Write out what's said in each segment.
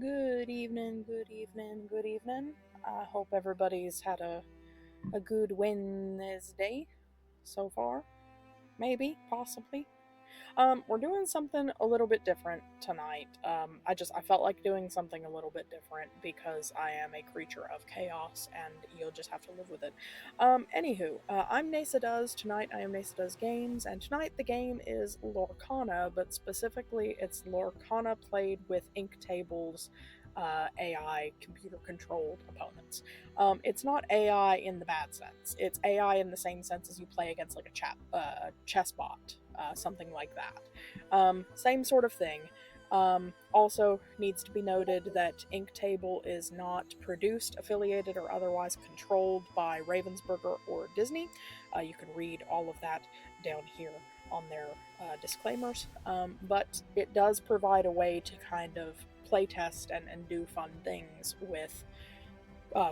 Good evening, good evening, good evening. I hope everybody's had a good Wednesday so far. Maybe, possibly. We're doing something a little bit different tonight. I felt like doing something a little bit different because I am a creature of chaos and you'll just have to live with it. I'm Nasa Does. Tonight I am Nasa Does Games, and tonight the game is Lorcana, but specifically it's Lorcana played with Inktable's AI computer controlled opponents. It's not AI in the bad sense. It's AI in the same sense as you play against like a chess bot, something like that. Same sort of thing. Also needs to be noted that Inktable is not produced, affiliated, or otherwise controlled by Ravensburger or Disney. You can read all of that down here on their disclaimers, but it does provide a way to kind of playtest and do fun things with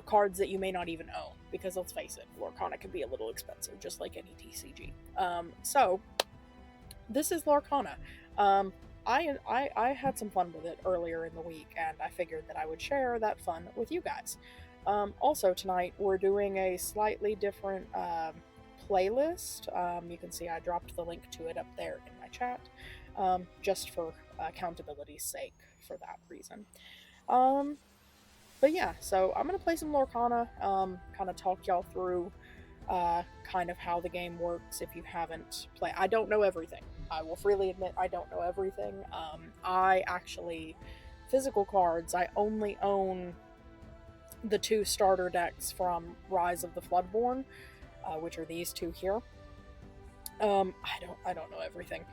cards that you may not even own, because let's face it, Lorcana can be a little expensive, just like any TCG. So this is Lorcana. I had some fun with it earlier in the week, and I figured that I would share that fun with you guys. Also, tonight we're doing a slightly different playlist. You can see I dropped the link to it up there in my chat, just for accountability's sake, for that reason. But yeah, so I'm gonna play some Lorcana, kind of talk y'all through kind of how the game works if you haven't played. I don't know everything. I will freely admit I don't know everything. I actually, physical cards, I only own the two starter decks from Rise of the Floodborn, which are these two here. I don't know everything.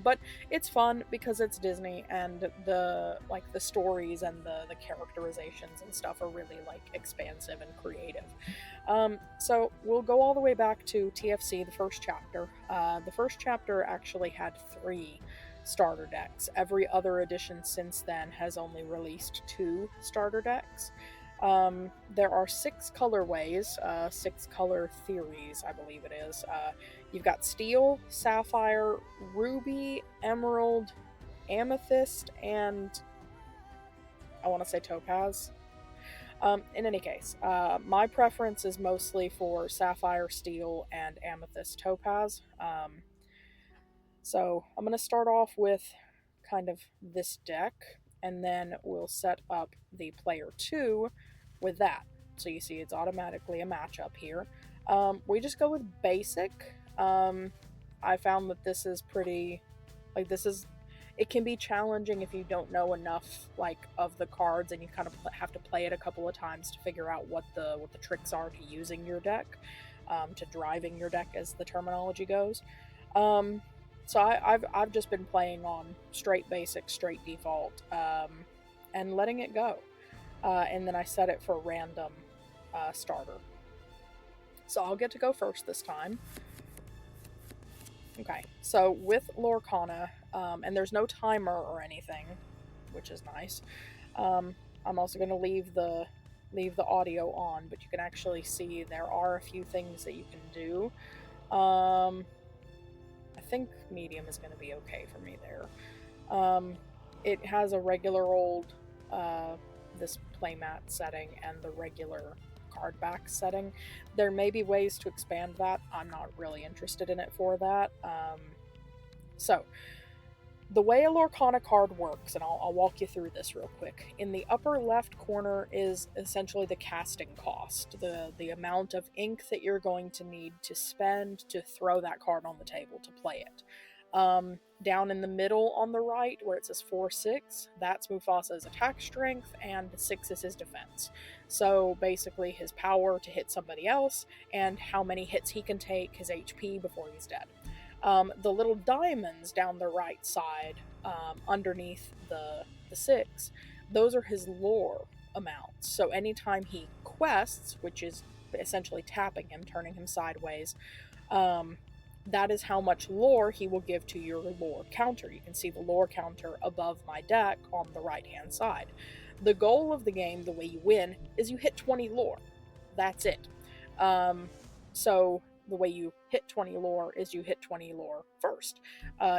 But it's fun because it's Disney, and the stories and the characterizations and stuff are really like expansive and creative. So we'll go all the way back to TFC, the first chapter. The first chapter actually had 3 starter decks. Every other edition since then has only released 2 starter decks. There are 6 colorways, 6 color theories, I believe it is. You've got steel, sapphire, ruby, emerald, amethyst, and I want to say topaz. In any case, my preference is mostly for sapphire, steel, and amethyst topaz. So I'm going to start off with kind of this deck, and then we'll set up the player 2 with that. So you see it's automatically a matchup here. We just go with basic. I found that this is pretty, it can be challenging if you don't know enough of the cards, and you kind of have to play it a couple of times to figure out what the tricks are to using your deck, to driving your deck as the terminology goes. So I've just been playing on straight basic, straight default, and letting it go. And then I set it for random starter. So I'll get to go first this time. Okay, so with Lorcana, and there's no timer or anything, which is nice. I'm also going to leave the audio on, but you can actually see there are a few things that you can do. I think medium is going to be okay for me there. It has a regular old this playmat setting and the regular card back setting. There may be ways to expand that. I'm not really interested in it for that. So the way a Lorcana card works, and I'll walk you through this real quick. In the upper left corner is essentially the casting cost, the amount of ink that you're going to need to spend to throw that card on the table to play it. Down in the middle on the right, where it says 4-6, that's Mufasa's attack strength, and 6 is his defense. So basically his power to hit somebody else, and how many hits he can take, his HP before he's dead. The little diamonds down the right side, underneath the 6, those are his lore amounts. So anytime he quests, which is essentially tapping him, turning him sideways, that is how much lore he will give to your lore counter. You can see the lore counter above my deck on the right hand side. The goal of the game, the way you win, is you hit 20 lore. That's it. So the way you hit 20 lore is you hit 20 lore first.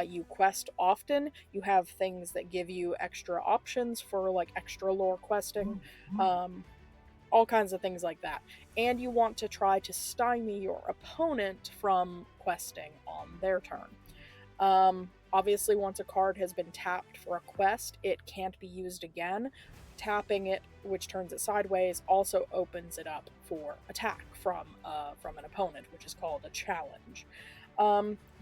You quest often, you have things that give you extra options for like extra lore questing, all kinds of things like that. And you want to try to stymie your opponent from questing on their turn. Obviously, once a card has been tapped for a quest, it can't be used again. Tapping it, which turns it sideways, also opens it up for attack from an opponent, which is called a challenge.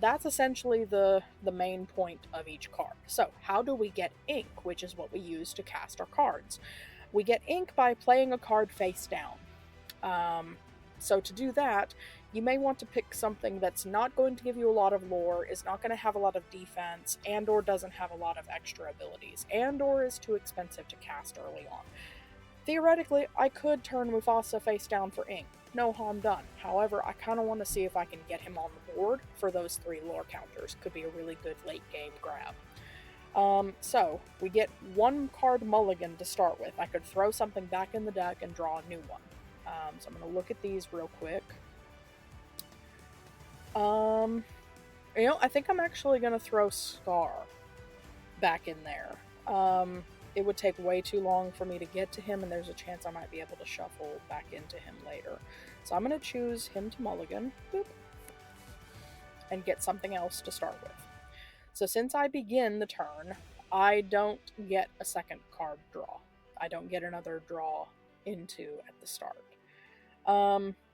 That's essentially the main point of each card. So, how do we get ink, which is what we use to cast our cards? We get ink by playing a card face down. So to do that, you may want to pick something that's not going to give you a lot of lore, is not going to have a lot of defense, and or doesn't have a lot of extra abilities, and or is too expensive to cast early on. Theoretically, I could turn Mufasa face down for ink. No harm done. However, I kind of want to see if I can get him on the board for those 3 lore counters. Could be a really good late game grab. So, we get 1 card mulligan to start with. I could throw something back in the deck and draw a new one. So I'm going to look at these real quick. I think I'm actually going to throw Scar back in there. It would take way too long for me to get to him, and there's a chance I might be able to shuffle back into him later. So I'm going to choose him to mulligan. Boop. And get something else to start with. So since I begin the turn, I don't get a second card draw. I don't get another draw into at the start.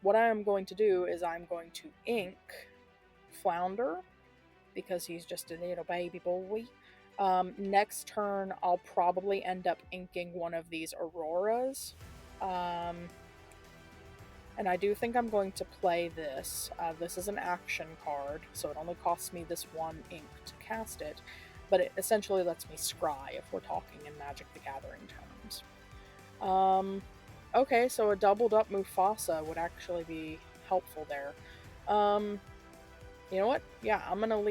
What I am going to do is I'm going to ink Flounder, because he's just a little baby boy. Next turn, I'll probably end up inking one of these Auroras. And I do think I'm going to play this. This is an action card, so it only costs me this 1 ink to cast it, but it essentially lets me scry if we're talking in Magic the Gathering terms. Okay, so a doubled up Mufasa would actually be helpful there. You know what? Yeah, I'm gonna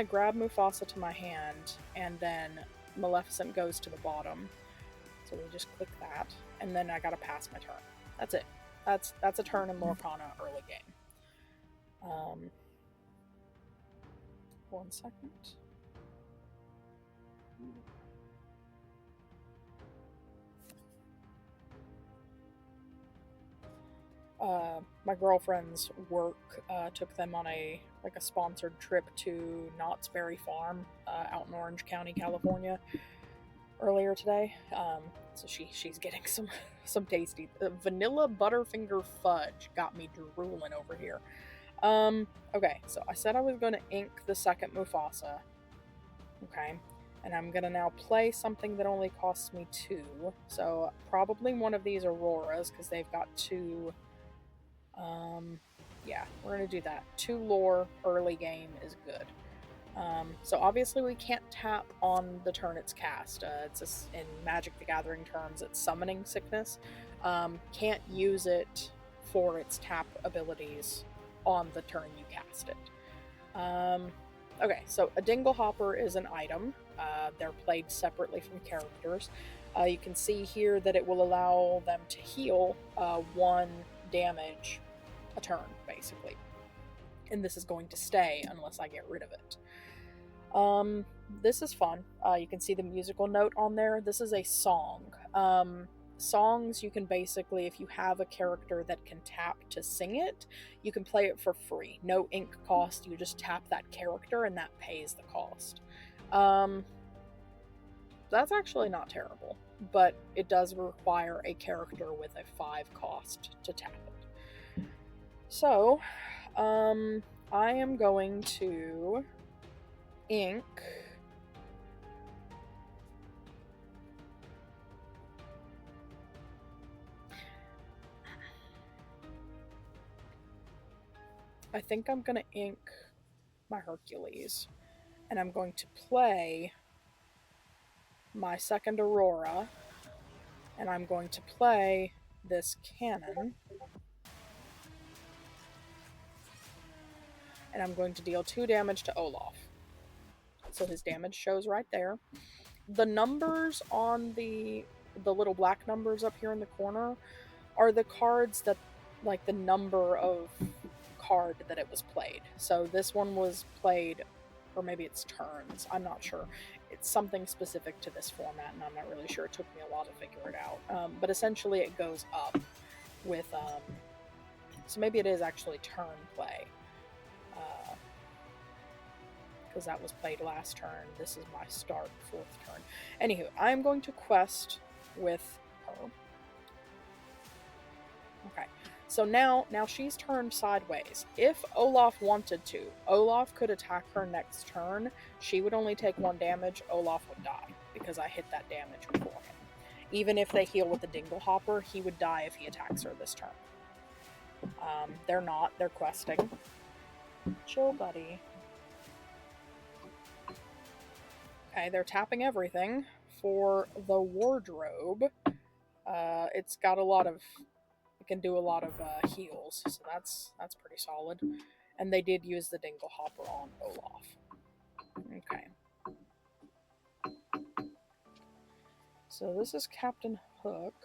grab Mufasa to my hand, and then Maleficent goes to the bottom. So we just click that, and then I gotta pass my turn. That's it. That's a turn in Lorcana early game. 1 second. My girlfriend's work took them on a sponsored trip to Knott's Berry Farm out in Orange County, California, earlier today. So she's getting some tasty vanilla Butterfinger fudge. Got me drooling over here. Okay, so I said I was going to ink the second Mufasa. Okay, and I'm going to now play something that only costs me 2. So probably one of these Auroras, because they've got 2. Yeah, we're going to do that. 2 lore early game is good. So obviously we can't tap on the turn it's cast. It's in Magic the Gathering terms, it's Summoning Sickness. Can't use it for its tap abilities on the turn you cast it. Okay, so a Dinglehopper is an item. They're played separately from characters. You can see here that it will allow them to heal 1 damage a turn, basically. And this is going to stay unless I get rid of it. This is fun. You can see the musical note on there. This is a song. Songs, you can basically, if you have a character that can tap to sing it, you can play it for free. No ink cost, you just tap that character and that pays the cost. That's actually not terrible, but it does require a character with a 5 cost to tap it. So, I am going to ink I think I'm going to ink my Hercules, and I'm going to play my second Aurora, and I'm going to play this cannon, and I'm going to deal 2 damage to Olaf. So his damage shows right there. The numbers on the little black numbers up here in the corner are the cards that like the number of card that it was played. So this one was played, or maybe it's turns, I'm not sure. It's something specific to this format, and I'm not really sure. It took me a while to figure it out. But essentially it goes up with, so maybe it is actually turn play. Because that was played last turn. This is my start, 4th turn. Anywho, I'm going to quest with her. Okay, so now she's turned sideways. If Olaf wanted to, Olaf could attack her next turn. She would only take 1 damage. Olaf would die because I hit that damage before him. Even if they heal with the Dinglehopper, he would die if he attacks her this turn. They're not. They're questing. Chill, buddy. Okay, they're tapping everything. For the wardrobe, it's got a lot of... It can do a lot of heals, so that's pretty solid. And they did use the Dinglehopper on Olaf. Okay. So this is Captain Hook.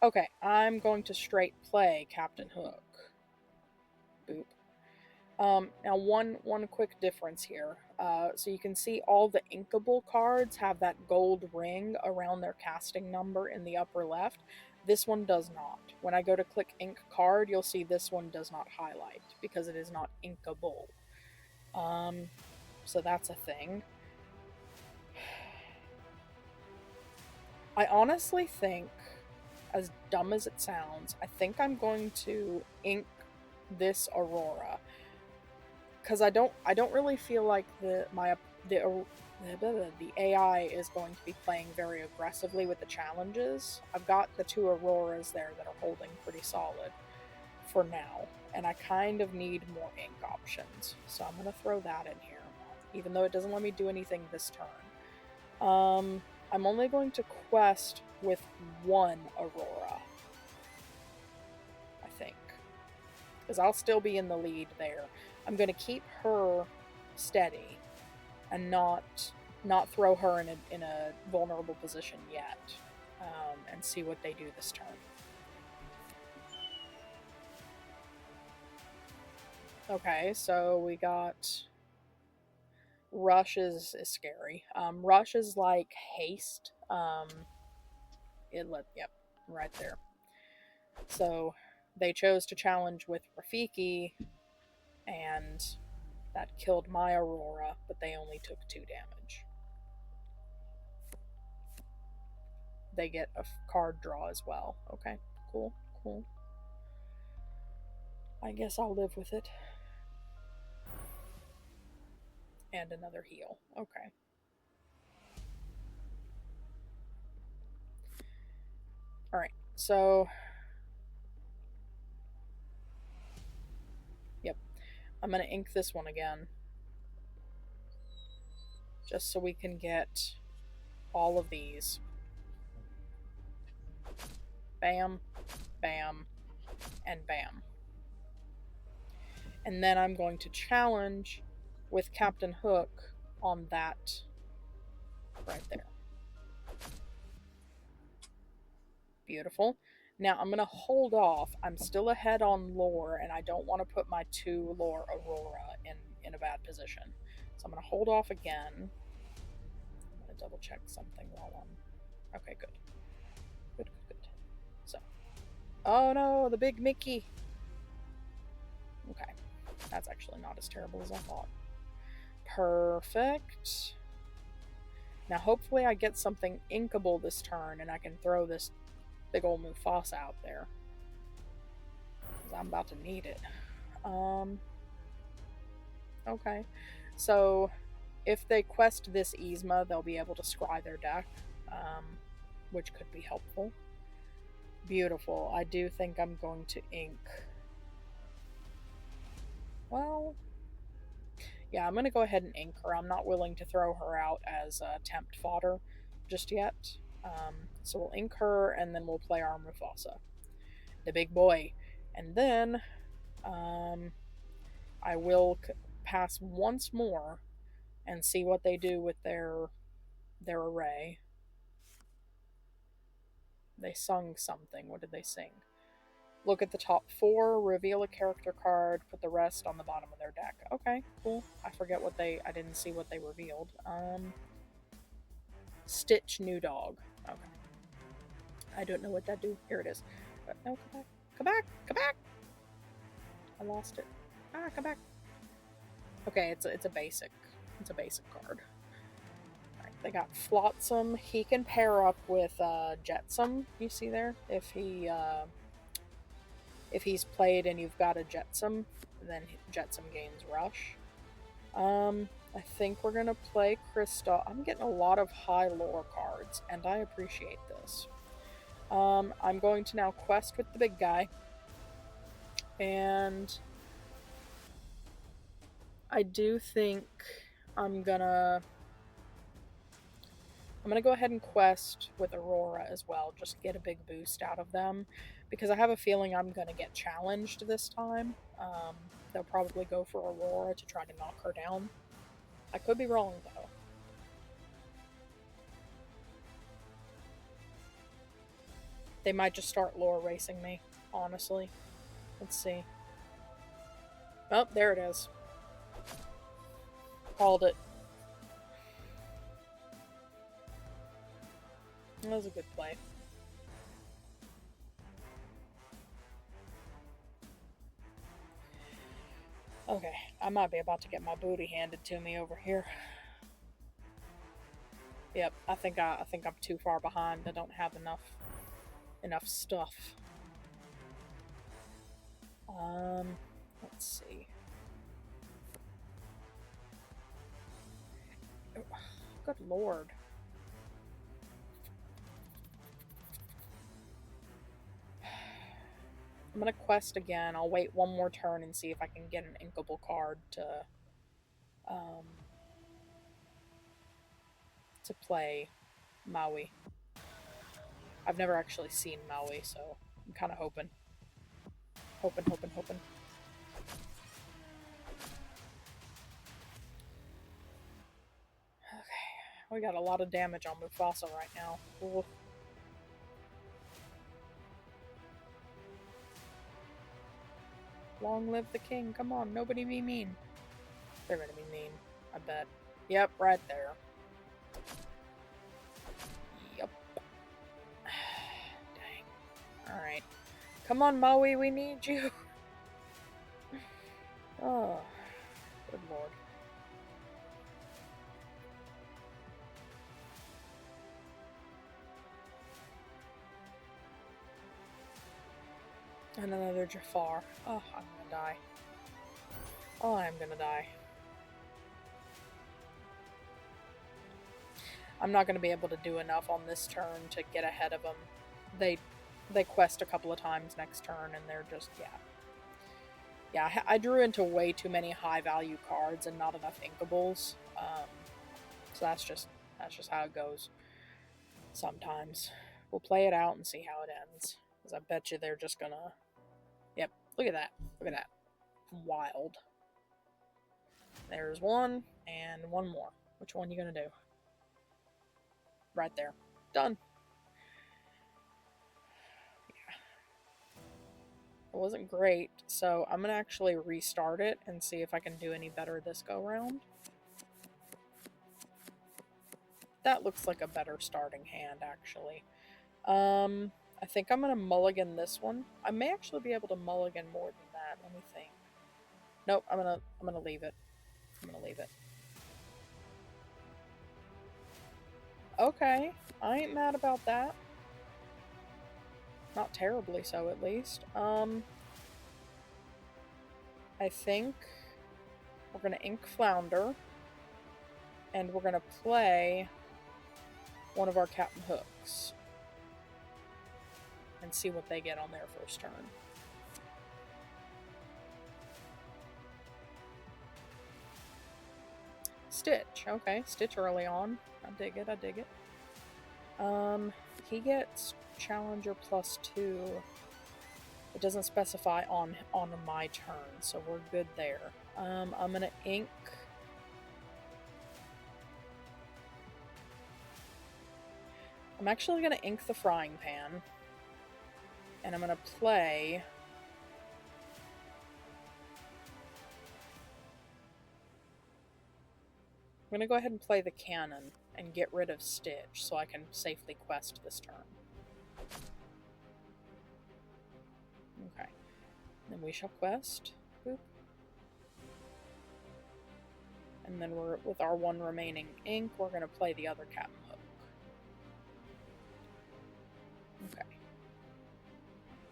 Okay, I'm going to straight play Captain Hook. Boop. Now one quick difference here. So you can see all the Inktable cards have that gold ring around their casting number in the upper left. This one does not. When I go to click ink card, you'll see this one does not highlight because it is not inkable. So that's a thing. I honestly think, as dumb as it sounds, I think I'm going to ink this Aurora. Because I don't really feel like the AI is going to be playing very aggressively with the challenges. I've got the 2 Auroras there that are holding pretty solid for now, and I kind of need more ink options. So I'm going to throw that in here, even though it doesn't let me do anything this turn. I'm only going to quest with 1 Aurora, I think, because I'll still be in the lead there. I'm going to keep her steady and not throw her in a vulnerable position yet, and see what they do this turn. Okay, so we got... Rush is scary. Rush is like haste. Yep, right there. So they chose to challenge with Rafiki, and that killed my Aurora, but they only took 2 damage. They get a card draw as well. Okay, cool. I guess I'll live with it. And another heal. Okay. Alright, so... Yep. I'm gonna ink this one again. Just so we can get all of these. Bam, bam, and bam. And then I'm going to challenge with Captain Hook on that right there. Beautiful. Now I'm going to hold off. I'm still ahead on lore, and I don't want to put my 2 lore Aurora in a bad position. So I'm going to hold off again. I'm going to double check something while I'm... Okay, good. Good. So. Oh no, the big Mickey. Okay. That's actually not as terrible as I thought. Perfect. Now hopefully I get something inkable this turn and I can throw this big old Mufasa out there, because I'm about to need it. Okay. So if they quest this Yzma, they'll be able to scry their deck, which could be helpful. Beautiful. I do think I'm going to ink... Well... Yeah, I'm going to go ahead and ink her. I'm not willing to throw her out as tempt fodder just yet. So we'll ink her, and then we'll play our Mufasa, the big boy. And then I will pass once more and see what they do with their array. They sung something. What did they sing? Look at the top 4, reveal a character card, put the rest on the bottom of their deck. Okay, cool. I forget what they... I didn't see what they revealed. Stitch new dog. Okay. I don't know what that do. Here it is. No, come back. Come back! Come back! I lost it. Ah, come back. Okay, it's a basic. It's a basic card. Alright, they got Flotsam. He can pair up with Jetsam, you see there? If he's played and you've got a Jetsam, then Jetsam gains Rush. I think we're gonna play Krista. I'm getting a lot of high lore cards, and I appreciate this. I'm going to now quest with the big guy. And I do think I'm gonna go ahead and quest with Aurora as well, just to get a big boost out of them, because I have a feeling I'm gonna get challenged this time. They'll probably go for Aurora to try to knock her down. I could be wrong, though. They might just start lore racing me, honestly. Let's see. Oh, there it is. Called it. That was a good play. Okay, I might be about to get my booty handed to me over here. Yep, I think I'm too far behind. I don't have enough stuff. Let's see. Oh, good lord. I'm gonna quest again. I'll wait one more turn and see if I can get an Inkable card to play Maui. I've never actually seen Maui, so I'm kind of hoping. Hoping. Okay, we got a lot of damage on Mufasa right now. Ooh. Long live the king. Come on, nobody be mean. They're gonna be mean, I bet. Yep, right there. Yep. Dang. Alright. Come on, Maui, we need you. Oh, good lord. And another Jafar. Oh, I'm gonna die. Oh, I'm gonna die. I'm not gonna be able to do enough on this turn to get ahead of them. They quest a couple of times next turn, and they're just, yeah. Yeah, I drew into way too many high-value cards and not enough Inkables. So that's just how it goes sometimes. We'll play it out and see how it ends. Because I bet you they're just gonna... Yep, look at that. Look at that. Wild. There's one, and one more. Which one you gonna do? Right there. Done. Yeah. It wasn't great, so I'm gonna actually restart it and see if I can do any better this go-round. That looks like a better starting hand, actually. I think I'm gonna mulligan this one. I may actually be able to mulligan more than that. Let me think. Nope, I'm gonna leave it. I'm gonna leave it. Okay, I ain't mad about that. Not terribly so, at least. I think we're gonna ink Flounder, and we're gonna play one of our Captain Hooks and see what they get on their first turn. Stitch. Okay, Stitch early on. I dig it, I dig it. He gets Challenger +2. It doesn't specify on my turn, so we're good there. I'm gonna ink... I'm actually gonna ink the Frying Pan. And I'm going to play... I'm going to go ahead and play the cannon and get rid of Stitch so I can safely quest this turn. Okay. Then we shall quest. Boop. And then we're with our one remaining ink, we're going to play the other Captain Hook. Okay.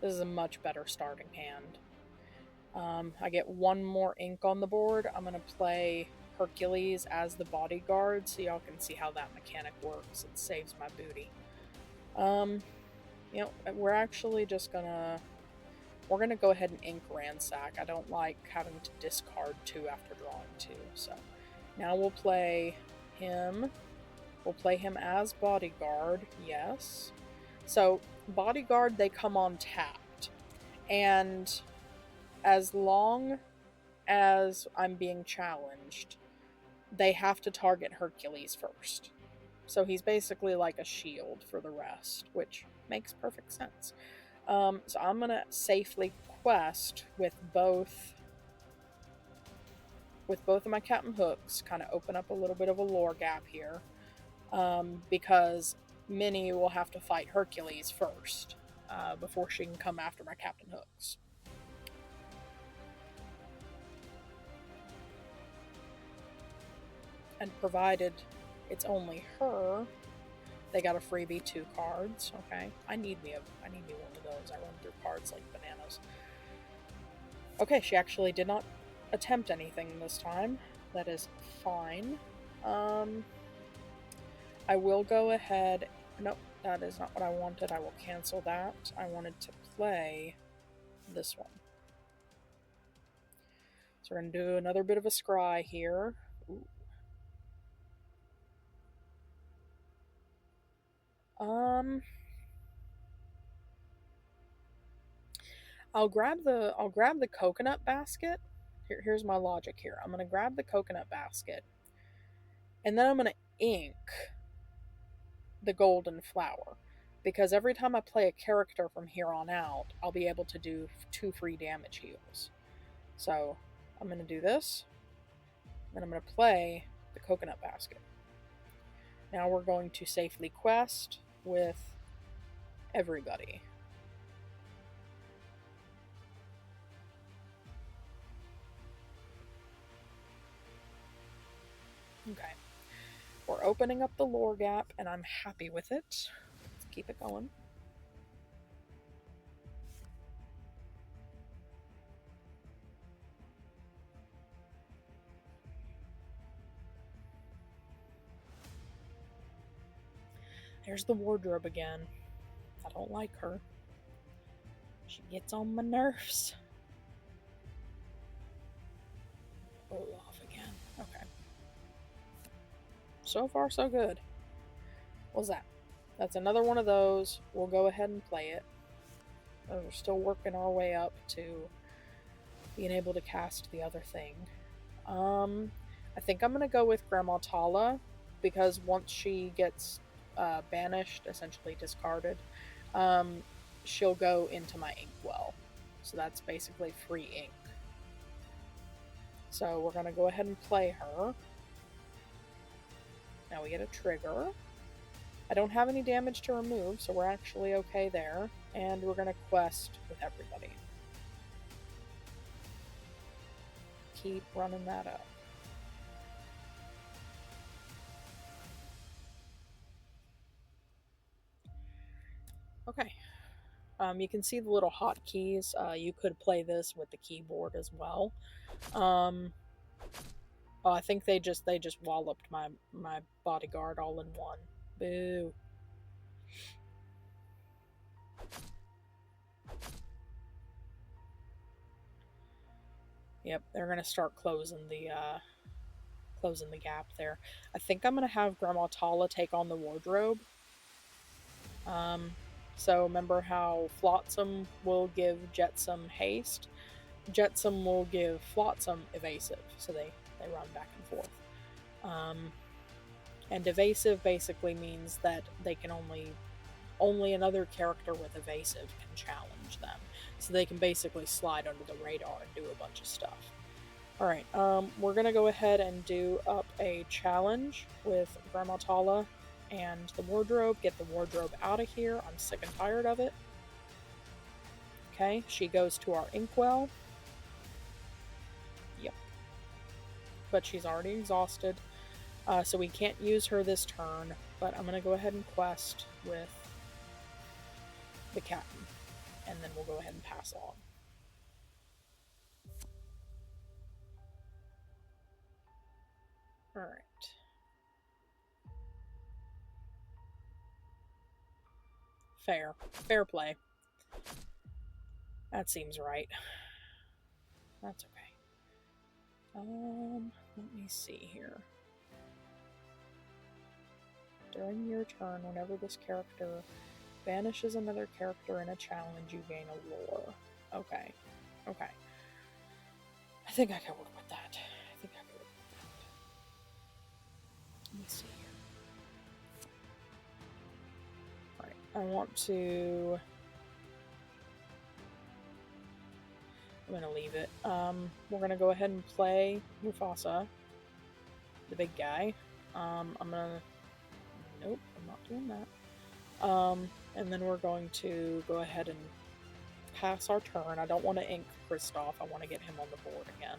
This is a much better starting hand. I get one more ink on the board. I'm going to play Hercules as the bodyguard so y'all can see how that mechanic works. It saves my booty. You know, we're actually just gonna... We're gonna go ahead and ink Ransack. I don't like having to discard 2 after drawing 2, so... Now we'll play him. We'll play him as bodyguard, yes. So, bodyguard, they come on tapped. And as long as I'm being challenged, they have to target Hercules first. So he's basically like a shield for the rest, which makes perfect sense. So I'm going to safely quest with both of my Captain Hooks, kind of open up a little bit of a lore gap here, because Minnie will have to fight Hercules first before she can come after my Captain Hooks. And provided it's only her, they got a freebie 2 cards. Okay, I need me one of those. I run through cards like bananas. Okay, she actually did not attempt anything this time. That is fine. I will go ahead... Nope, that is not what I wanted. I will cancel that. I wanted to play this one. So we're going to do another bit of a scry here. Ooh. I'll grab the coconut basket. Here's my logic here. I'm going to grab the coconut basket, and then I'm going to ink the golden flower, because every time I play a character from here on out, I'll be able to do 2 free damage heals. So I'm going to do this, then I'm going to play the coconut basket. Now we're going to safely quest with everybody. Okay. We're opening up the lore gap, and I'm happy with it. Let's keep it going. There's the wardrobe again. I don't like her. She gets on my nerves. Olaf again. Okay. So far, so good. What's that? That's another one of those. We'll go ahead and play it. We're still working our way up to being able to cast the other thing. I think I'm going to go with Grandma Tala, because once she gets banished, essentially discarded, she'll go into my inkwell. So that's basically free ink. So we're going to go ahead and play her. Now we get a trigger. I don't have any damage to remove, so we're actually okay there. And we're going to quest with everybody. Keep running that up. Okay. You can see the little hotkeys. You could play this with the keyboard as well. Oh, I think they just walloped my bodyguard all in one. Boo. Yep, they're gonna start closing the gap there. I think I'm gonna have Grandma Tala take on the wardrobe. So remember how Flotsam will give Jetsam haste? Jetsam will give Flotsam evasive, so they run back and forth. And evasive basically means that they can only only another character with evasive can challenge them. So they can basically slide under the radar and do a bunch of stuff. Alright, we're gonna go ahead and do up a challenge with Grandma Tala and the wardrobe. Get the wardrobe out of here. I'm sick and tired of it. Okay, she goes to our inkwell. Yep. But she's already exhausted. So we can't use her this turn, but I'm gonna go ahead and quest with the captain. And then we'll go ahead and pass on. Alright. Fair. Fair play. That seems right. That's okay. Let me see here. During your turn, whenever this character banishes another character in a challenge, you gain a lore. Okay. Okay. I think I can work with that. Let me see here. Alright, I want to... I'm gonna leave it. We're gonna go ahead and play Mufasa, the big guy. I'm gonna... Nope, I'm not doing that. And then we're going to go ahead and pass our turn. I don't want to ink Kristoff. I want to get him on the board again.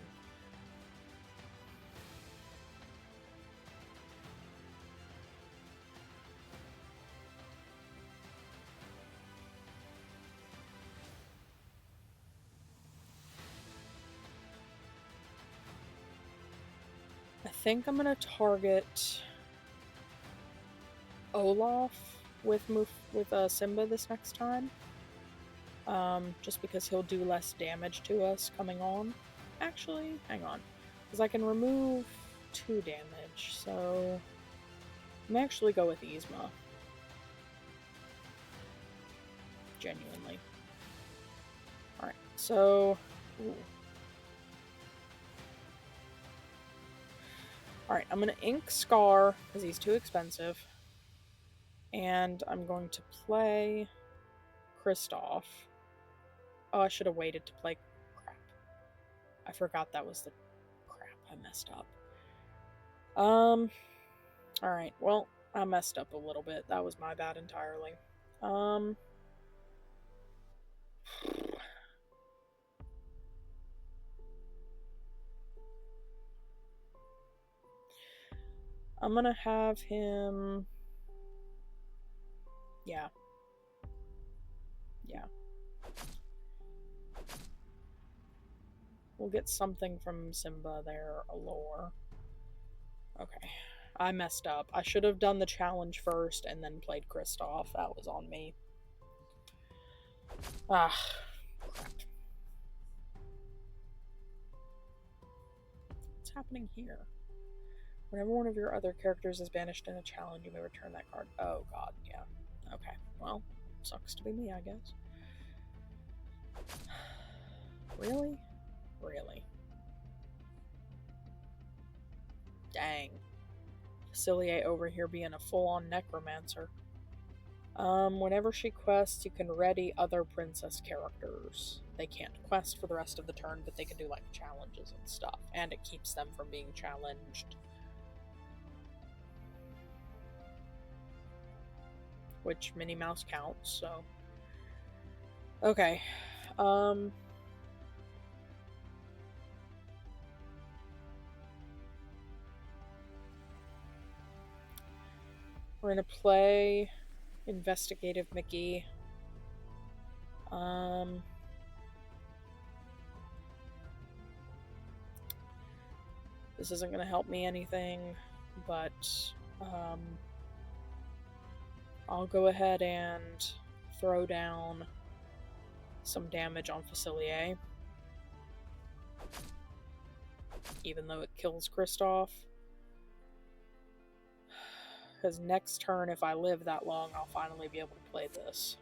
I think I'm gonna target Olaf with Simba this next time. Just because he'll do less damage to us coming on. Actually, hang on. Because I can remove 2 damage, so... I'm gonna actually go with Yzma. Genuinely. Alright, so... Ooh. Alright, I'm gonna ink Scar, because he's too expensive. And I'm going to play Kristoff. Oh, I should have waited to play... Crap. I forgot that was the... Crap, I messed up. Alright, well, I messed up a little bit. That was my bad entirely. I'm gonna have him... Yeah. Yeah. We'll get something from Simba there, a lore. Okay. I messed up. I should have done the challenge first and then played Kristoff. That was on me. Ah, crap. What's happening here? Whenever one of your other characters is banished in a challenge, you may return that card. Oh god, yeah. Okay, well, sucks to be me, I guess. Really? Really? Dang. Facilier over here being a full-on necromancer. Whenever she quests, you can ready other princess characters. They can't quest for the rest of the turn, but they can do, like, challenges and stuff. And it keeps them from being challenged. Which Minnie Mouse counts, so... Okay. We're gonna play Investigative Mickey. This isn't gonna help me anything, but I'll go ahead and throw down some damage on Facilier. Even though it kills Kristoff. Because next turn, if I live that long, I'll finally be able to play this.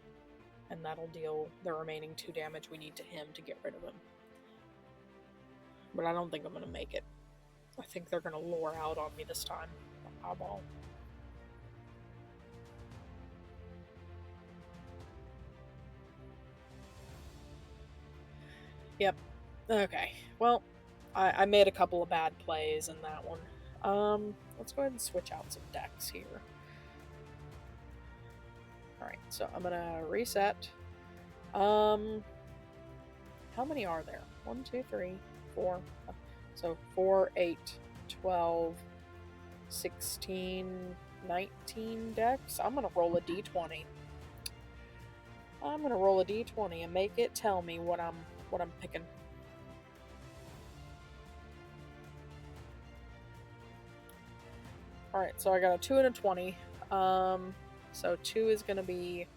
And that'll deal the remaining 2 damage we need to him to get rid of him. But I don't think I'm going to make it. I think they're going to lure out on me this time. Eyeball. Yep. Okay. Well, I made a couple of bad plays in that one. Let's go ahead and switch out some decks here. Alright, so I'm gonna reset. How many are there? 1, 2, 3, 4. So 4, 8, 12, 16, 19 decks. I'm gonna roll a d20. I'm gonna roll a d20 and make it tell me what I'm picking. Alright, so I got a 2 and a 20. So 2 is gonna be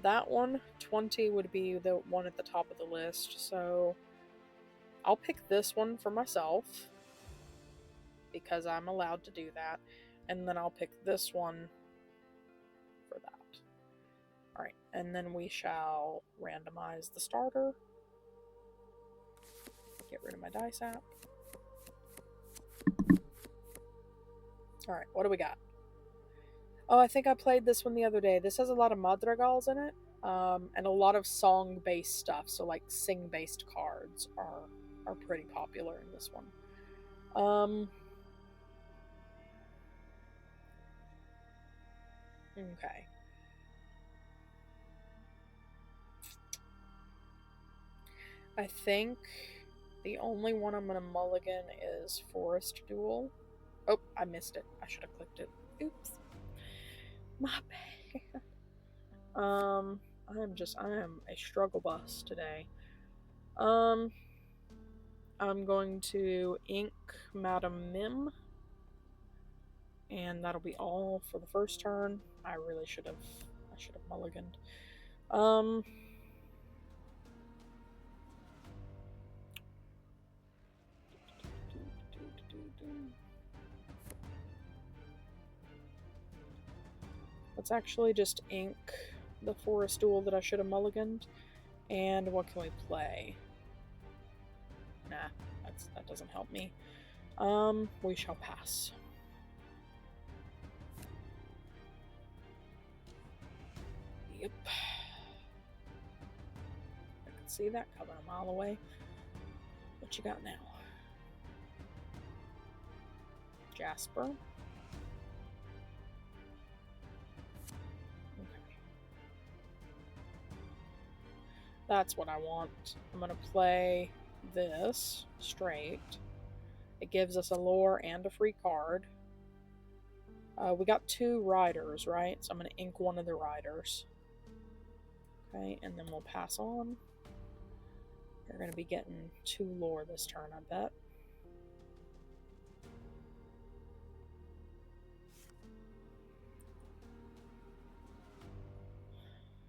that one. 20 would be the one at the top of the list. So I'll pick this one for myself because I'm allowed to do that. And then I'll pick this one for that. Alright, and then we shall randomize the starter. Get rid of my dice app. Alright, what do we got? Oh, I think I played this one the other day. This has a lot of madrigals in it, and a lot of song-based stuff. So, like, sing-based cards are pretty popular in this one. Okay. I think the only one I'm gonna mulligan is Forest Duel. Oh, I missed it. I should have clicked it. Oops. My bad. I am a struggle bus today. I'm going to ink Madam Mim, and that'll be all for the first turn. I should have mulliganed. Let's actually just ink the Forest Duel that I should have mulliganed. And what can we play? Nah, that doesn't help me. We shall pass. Yep. I can see that coming a mile away. What you got now? Jasper. Okay. That's what I want. I'm gonna play this straight. It gives us a lore and a free card. We got 2 riders, right? So I'm going to ink one of the riders. Okay, and then we'll pass on. You're going to be getting 2 lore this turn, I bet.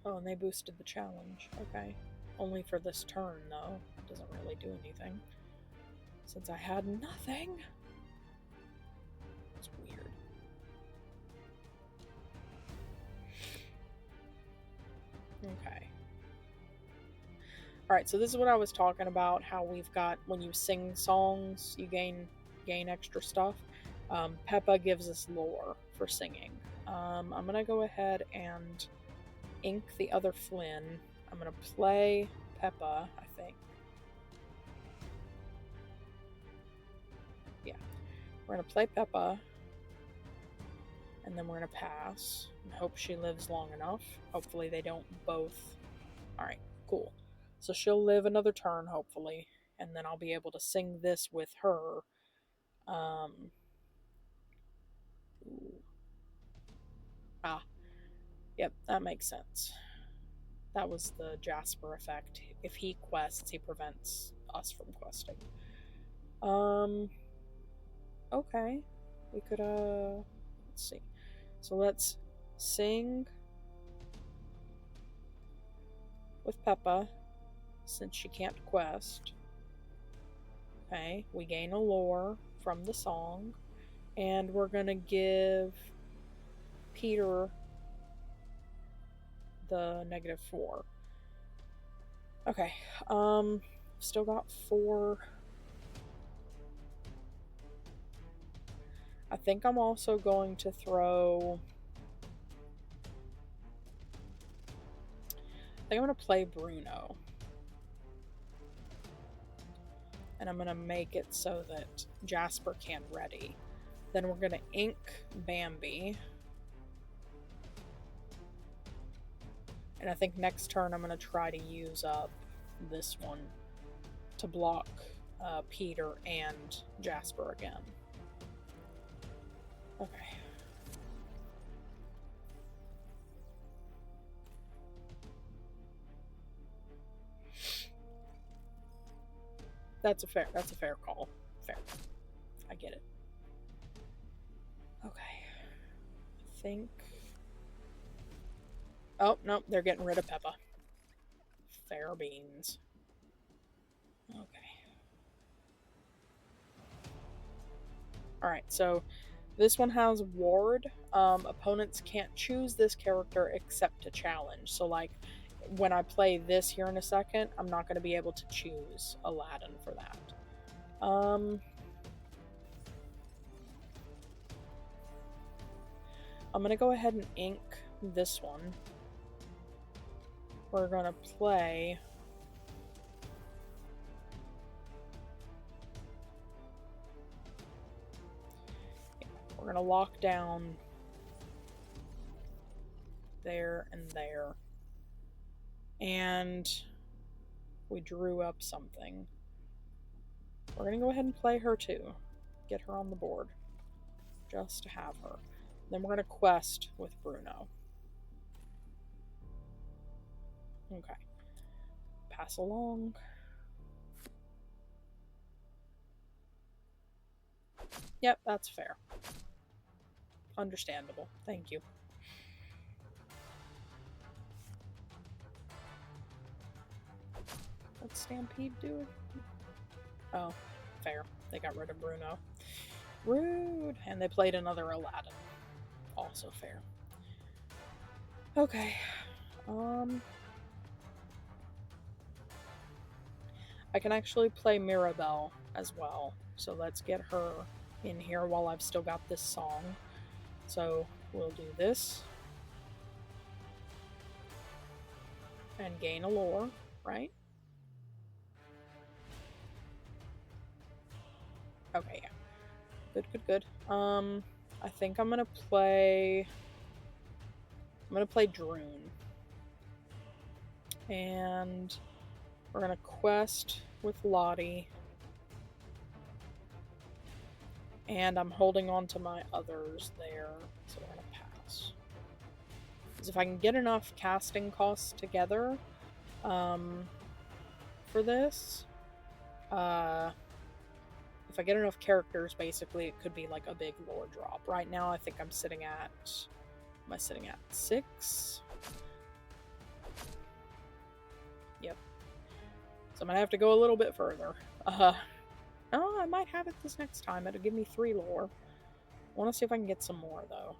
Oh, and they boosted the challenge. Okay. Only for this turn, though. It doesn't really do anything. Since I had nothing. It's weird. Okay. Alright, so this is what I was talking about, how we've got, when you sing songs, you gain extra stuff. Peppa gives us lore for singing. I'm going to go ahead and ink the other Flynn. I'm going to play Peppa, I think. Yeah. We're going to play Peppa. And then we're going to pass. And hope she lives long enough. Hopefully they don't both. Alright, cool. So she'll live another turn, hopefully. And then I'll be able to sing this with her. Yep, that makes sense. That was the Jasper effect. If he quests, he prevents us from questing. Okay. We could, let's see. So let's sing with Peppa, since she can't quest. Okay, we gain a lore from the song, and we're gonna give Peter the -4. Okay, still got 4. I think I'm also going to throw... I think I'm going to play Bruno. and I'm going to make it so that Jasper can ready. Then we're going to ink Bambi. And I think next turn I'm going to try to use up this one to block Peter and Jasper again. Okay. That's a fair call. Fair. I get it. Okay. I think... Oh, no, they're getting rid of Peppa. Fair beans. Okay. Alright, so this one has Ward. Opponents can't choose this character except to challenge. So, like, when I play this here in a second, I'm not going to be able to choose Aladdin for that. I'm going to go ahead and ink this one. We're going to play... We're going to lock down there and there. And we drew up something. We're going to go ahead and play her too. Get her on the board. Just to have her. Then we're going to quest with Bruno. Okay. Pass along. Yep, that's fair. Understandable. Thank you. What's Stampede do? Oh, fair. They got rid of Bruno. Rude! And they played another Aladdin. Also fair. Okay. I can actually play Mirabelle as well. So let's get her in here while I've still got this song. So we'll do this. And gain a lore, right? Okay, yeah. Good. I think I'm gonna play Droon. And we're gonna quest with Lottie. And I'm holding on to my others there, so we're gonna pass. Because if I can get enough casting costs together for this, if I get enough characters, basically, it could be like a big lore drop. Right now, I think I'm sitting at... Am I sitting at 6? Yep. So I'm gonna have to go a little bit further. Oh, I might have it this next time. It'll give me 3 lore. I want to see if I can get some more, though.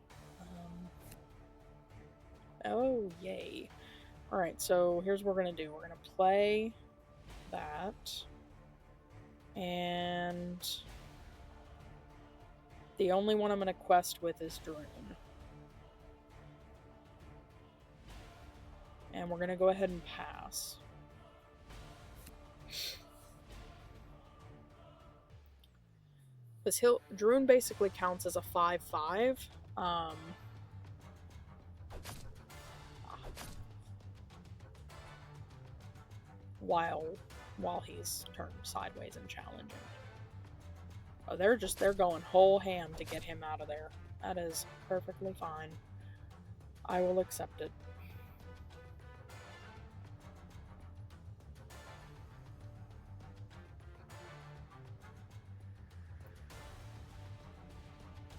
Oh, yay. Alright, so here's what we're going to do. We're going to play that. And the only one I'm going to quest with is Droon. And we're going to go ahead and pass. Because Droon basically counts as a 5/5. While he's turned sideways and challenging. Oh, they're going whole ham to get him out of there. That is perfectly fine. I will accept it.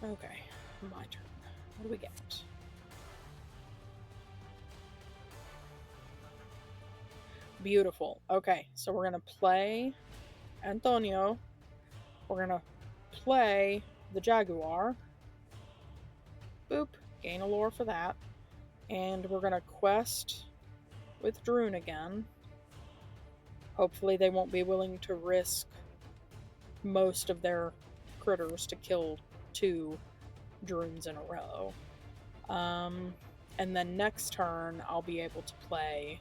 Okay, my turn. What do we get? Beautiful. Okay, so we're going to play Antonio. We're going to play the Jaguar. Boop. Gain a lore for that. And we're going to quest with Droon again. Hopefully they won't be willing to risk most of their critters to kill 2 Droons in a row. And then next turn, I'll be able to play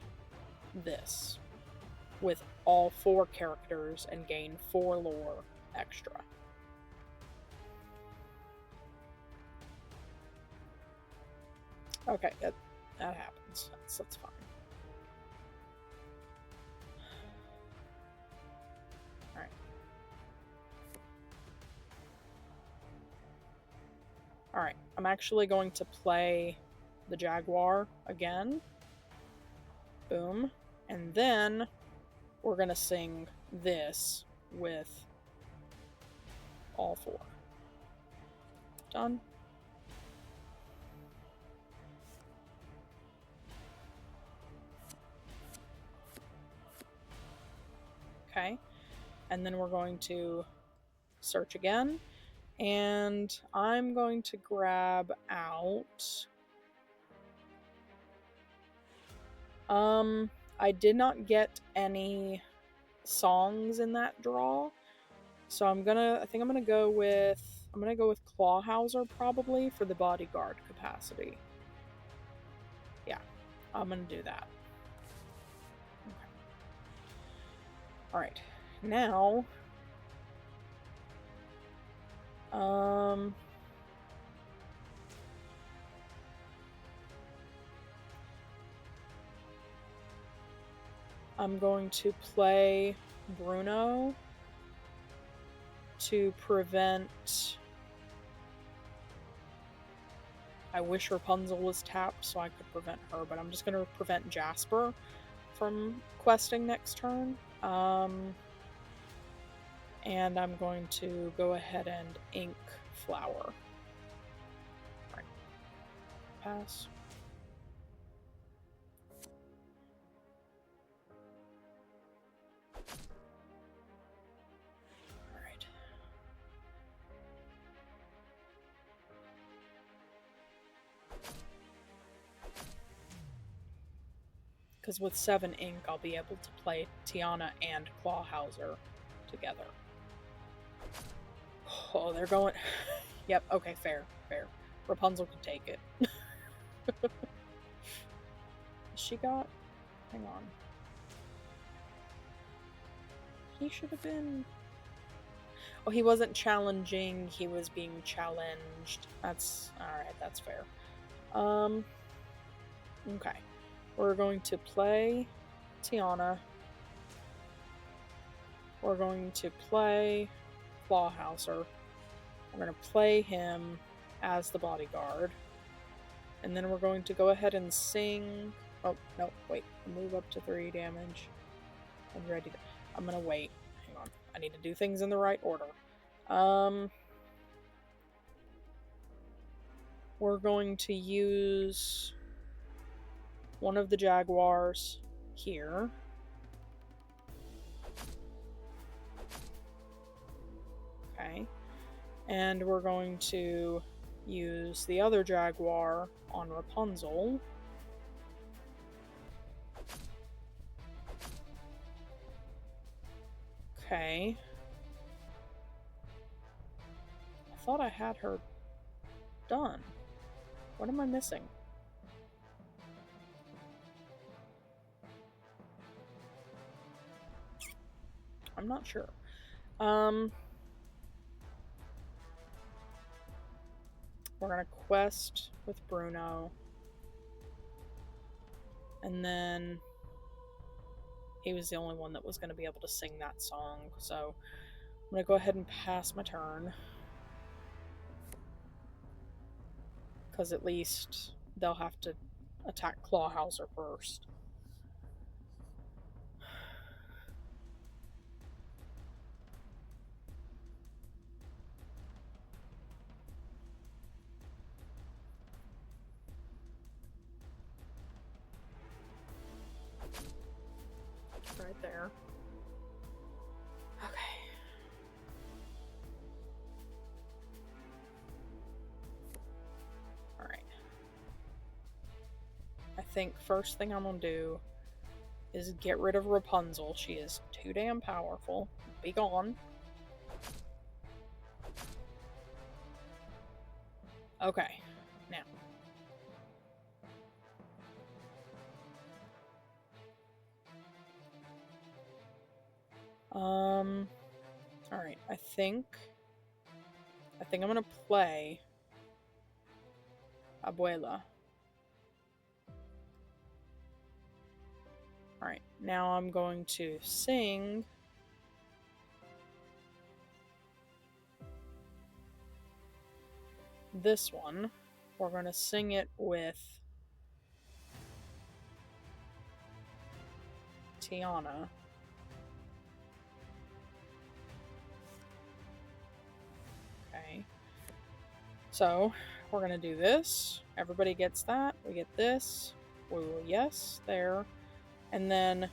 this with all 4 characters and gain 4 lore extra. Okay, that happens. That's fine. Alright. Alright, I'm actually going to play the Jaguar again. Boom. And then we're going to sing this with all 4. Done. Okay. And then we're going to search again. And I'm going to grab out... I did not get any songs in that draw. So I think I'm gonna go with Clawhauser probably for the bodyguard capacity. Yeah, I'm gonna do that. Okay. Alright, now I'm going to play Bruno to prevent... I wish Rapunzel was tapped so I could prevent her, but I'm just going to prevent Jasper from questing next turn. And I'm going to go ahead and ink Flower. Right. Pass. Alright. Because with 7 ink, I'll be able to play Tiana and Clawhauser together. Oh, they're going... Yep, okay, fair. Rapunzel can take it. She got... Hang on. He should have been... Oh, he wasn't challenging, he was being challenged. That's... Alright, that's fair. Okay. We're going to play Tiana. We're going to play Clawhauser. We're going to play him as the bodyguard. And then we're going to go ahead and sing... Oh, no, wait. Move up to 3 damage. I'm ready to... I'm going to wait. Hang on. I need to do things in the right order. We're going to use one of the Jaguars here. Okay. And we're going to use the other Jaguar on Rapunzel. Okay. I thought I had her done. What am I missing? I'm not sure. We're gonna quest with Bruno. And then he was the only one that was gonna be able to sing that song, so I'm gonna go ahead and pass my turn. Because at least they'll have to attack Clawhauser first. Right there. Okay. Alright. I think first thing I'm gonna do is get rid of Rapunzel. She is too damn powerful. Be gone. Okay. Now. Alright, I think I'm gonna play Abuela. Alright, now I'm going to sing this one. We're going to sing it with Tiana. Okay. So, we're going to do this. Everybody gets that. We get this. We will yes, there. And then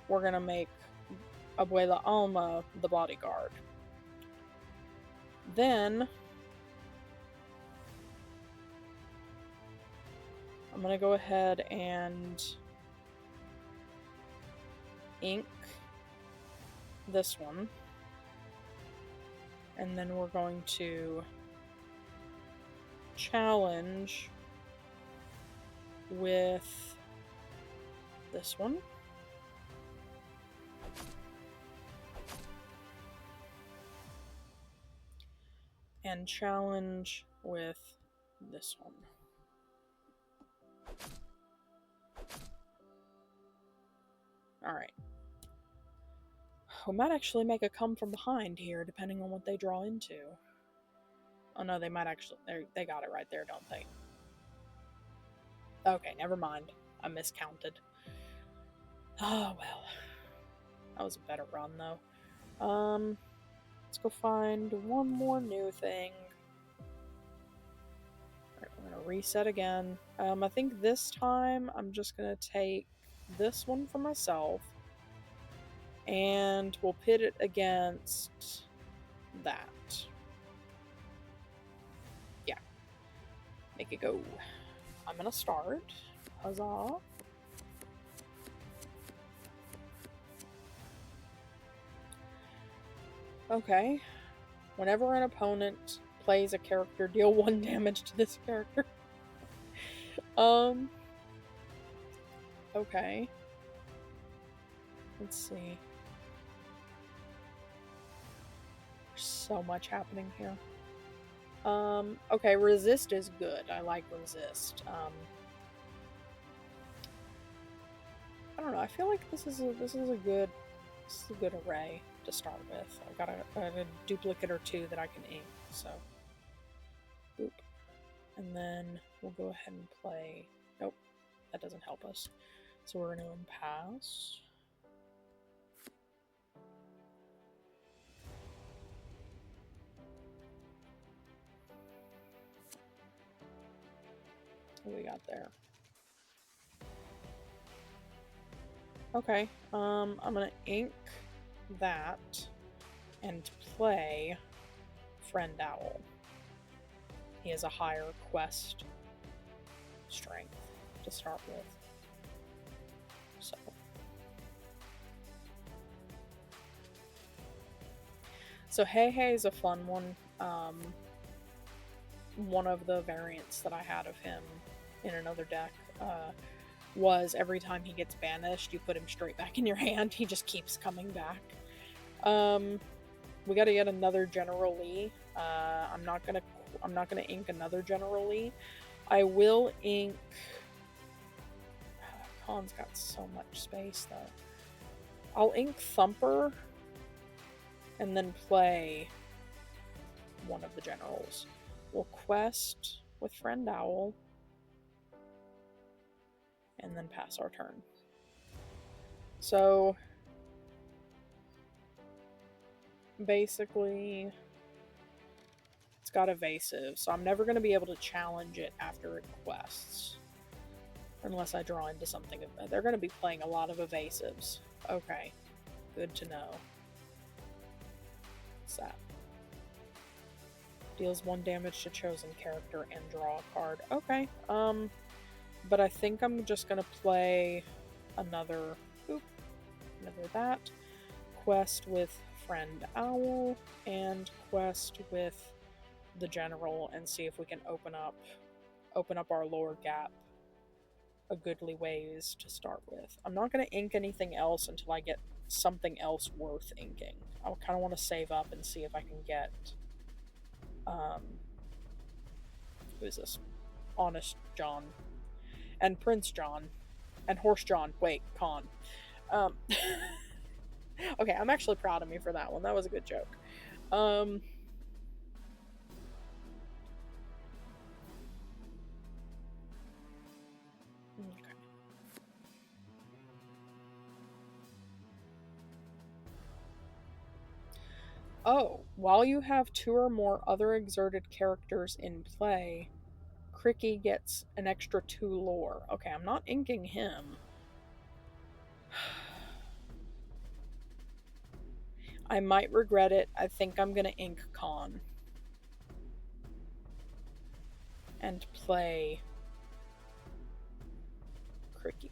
we're going to make Abuela Alma the bodyguard. Then I'm going to go ahead and ink this one. And then we're going to challenge with this one. And challenge with this one. Alright. We might actually make a come from behind here, depending on what they draw into. Oh no, they might actually... They got it right there, don't they? Okay, never mind. I miscounted. Oh, well. That was a better run, though. Let's go find one more new thing. Alright, we're gonna reset again. I think this time I'm just gonna take this one for myself. And we'll pit it against that. Yeah. Make it go. I'm gonna start. Huzzah. Okay. Whenever an opponent plays a character, deal 1 damage to this character. Okay. Let's see. There's so much happening here. Okay, resist is good. I like resist. I don't know. I feel like this is a good array to start with. I've got a duplicate or two that I can ink. So, boop, and then we'll go ahead and play. Nope, that doesn't help us. So we're gonna impasse. What do we got there? Okay, I'm gonna ink that and play Friend Owl. He has a higher quest strength to start with. So Hey Hey is a fun one. One of the variants that I had of him in another deck was every time he gets banished, you put him straight back in your hand. He just keeps coming back. We got to get another General Lee. I'm not gonna ink another General Lee. I will ink. Khan's got so much space though. I'll ink Thumper and then play one of the generals. We'll quest with Friend Owl and then pass our turn. So basically it's got evasive, so I'm never going to be able to challenge it after it quests unless I draw into something. They're going to be playing a lot of evasives. Okay, good to know. What's that? Deals 1 damage to chosen character and draw a card. Okay, but I think I'm just gonna play another that quest with Friend Owl and quest with the General and see if we can open up our lower gap a goodly ways to start with. I'm not gonna ink anything else until I get something else worth inking. I kind of want to save up and see if I can get who is this? Honest John and Prince John and Horse John. Wait, Con. Um, okay, I'm actually proud of me for that one. That was a good joke. Okay. Oh, while you have 2 or more other exerted characters in play, Cricky gets an extra 2 lore. Okay, I'm not inking him. I might regret it. I think I'm gonna ink Con. And play Cricky.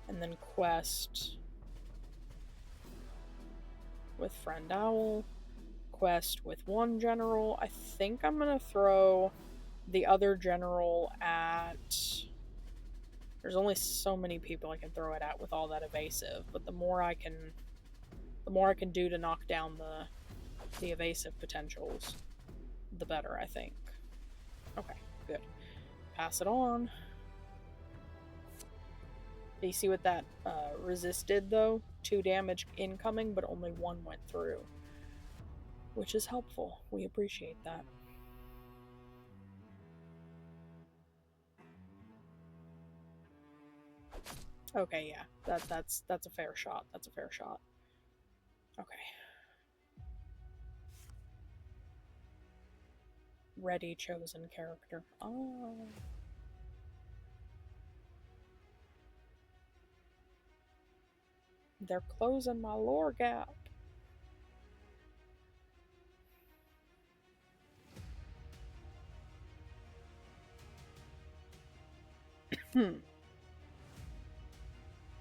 And then quest with Friend Owl. Quest with 1 general. I think I'm gonna throw the other general at... There's only so many people I can throw it at with all that evasive, but the more I can do to knock down the evasive potentials, the better, I think. Okay, good. Pass it on. Do you see what that resist did, though? 2 damage incoming, but only 1 went through. Which is helpful. We appreciate that. Okay, yeah. That's a fair shot. That's a fair shot. Okay. Ready chosen character. Oh. They're closing my lore gap.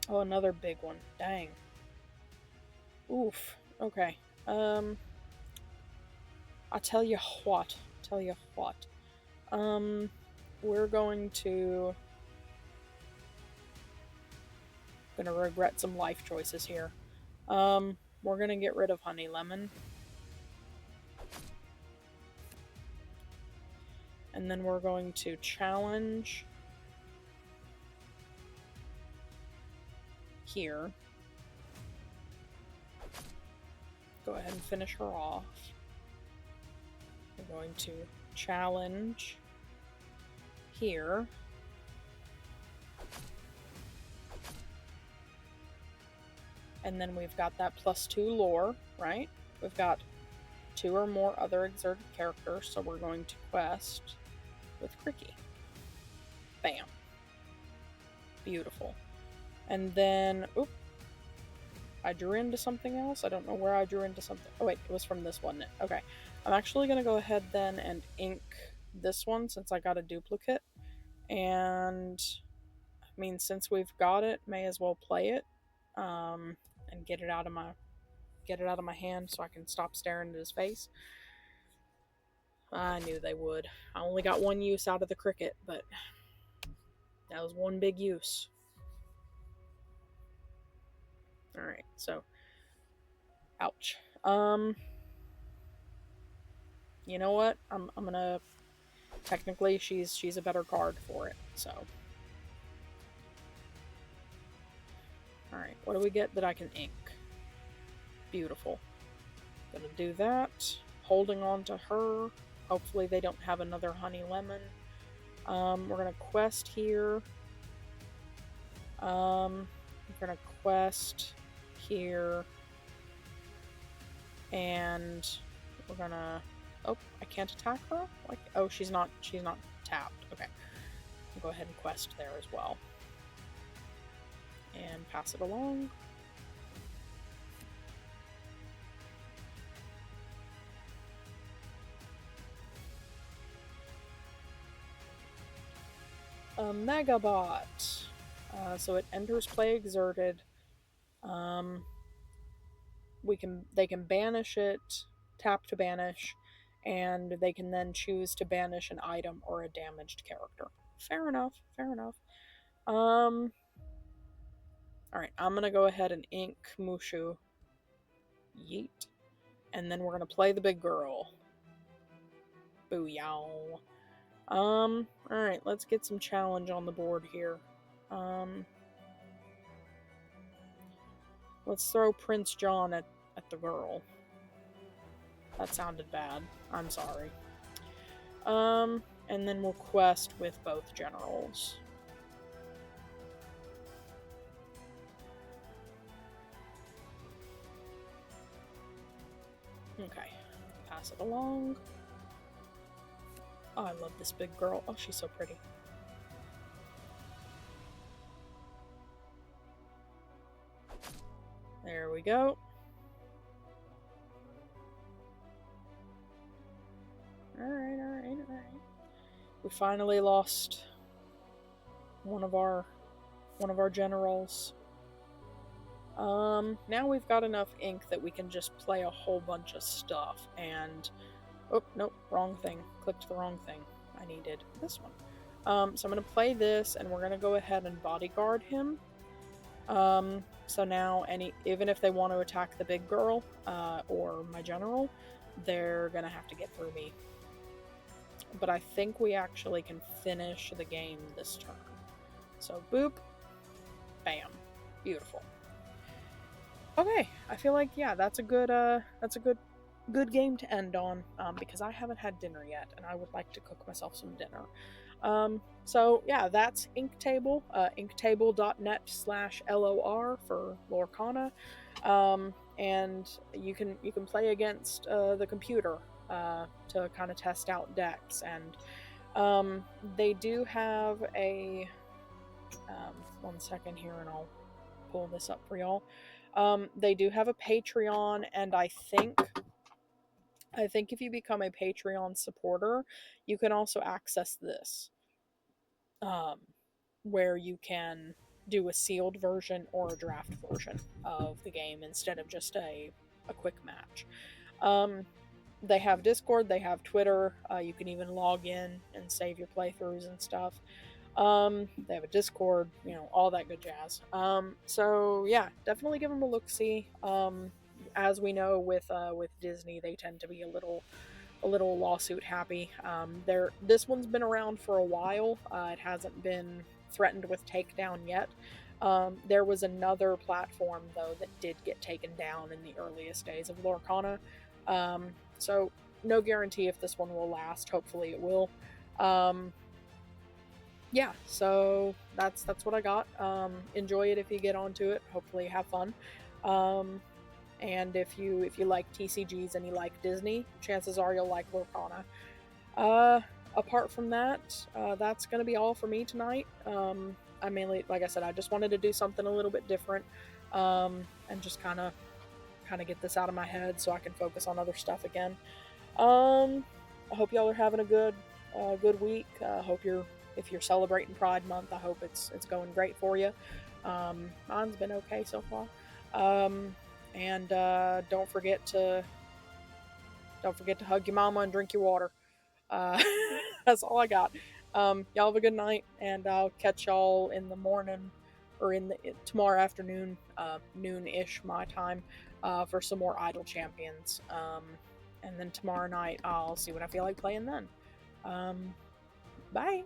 Oh, another big one. Dang. Oof. Okay. I'll tell you what. We're going to... Gonna regret some life choices here. We're gonna get rid of Honey Lemon. And then we're going to challenge here. Go ahead and finish her off. We're going to challenge here. And then we've got that +2 lore, right? We've got 2 or more other exerted characters, so we're going to quest with Cricky. Bam. Beautiful. And then, oop, I drew into something else. I don't know where I drew into something. Oh wait, it was from this one. Okay. I'm actually going to go ahead then and ink this one since I got a duplicate. And, I mean, since we've got it, may as well play it. And get it out of my hand so I can stop staring at his face. I knew they would. I only got 1 use out of the cricket, but that was 1 big use. Alright, so ouch. You know what? I'm gonna... Technically, she's a better card for it, so... Alright, what do we get that I can ink? Beautiful. Gonna do that. Holding on to her. Hopefully they don't have another Honey Lemon. We're gonna quest here. We're gonna quest here. And we're gonna... Oh, I can't attack her? Like, oh, she's not tapped. Okay. I'll go ahead and quest there as well. And pass it along. A Megabot. So it enters play exerted. They can banish it, tap to banish, and they can then choose to banish an item or a damaged character. Fair enough. Alright, I'm gonna go ahead and ink Mushu. Yeet. And then we're gonna play the big girl. Booyah. Alright, let's get some challenge on the board here. Let's throw Prince John at the girl. That sounded bad. I'm sorry. And then we'll quest with both generals. Okay. Pass it along. Oh, I love this big girl. Oh, she's so pretty. There we go. Alright. We finally lost one of our generals. Now we've got enough ink that we can just play a whole bunch of stuff, and oh, nope, wrong thing. Clicked the wrong thing. I needed this one. So I'm gonna play this, and we're gonna go ahead and bodyguard him. So now even if they want to attack the big girl, or my general, they're gonna have to get through me. But I think we actually can finish the game this turn. So boop, bam, beautiful. Okay, I feel like, yeah, that's a good game to end on, because I haven't had dinner yet, and I would like to cook myself some dinner. So yeah, that's Inktable, inktable.net/LOR for Lorcana, and you can play against the computer to kind of test out decks, and they do have a one second here, and I'll pull this up for y'all. They do have a Patreon, and I think if you become a Patreon supporter, you can also access this, where you can do a sealed version or a draft version of the game instead of just a quick match. They have Discord, they have Twitter, you can even log in and save your playthroughs and stuff. They have a Discord, all that good jazz. So yeah, definitely give them a look-see. As we know with Disney, they tend to be a little lawsuit happy. This one's been around for a while. It hasn't been threatened with takedown yet. There was another platform though that did get taken down in the earliest days of Lorcana. So no guarantee if this one will last. Hopefully it will. Yeah, so that's what I got. Enjoy it if you get onto it. Hopefully have fun. And if you like TCGs and you like Disney, chances are you'll like Lorcana. Apart from that, that's going to be all for me tonight. I mainly, like I said, I just wanted to do something a little bit different, and just kind of get this out of my head so I can focus on other stuff again. I hope y'all are having a good week. Hope if you're celebrating Pride Month, I hope it's going great for you. Mine's been okay so far. And don't forget to hug your mama and drink your water. That's all I got. Y'all have a good night, and I'll catch y'all in the morning, or tomorrow afternoon, noon-ish my time, for some more Idle Champions. And then tomorrow night I'll see what I feel like playing then. Bye.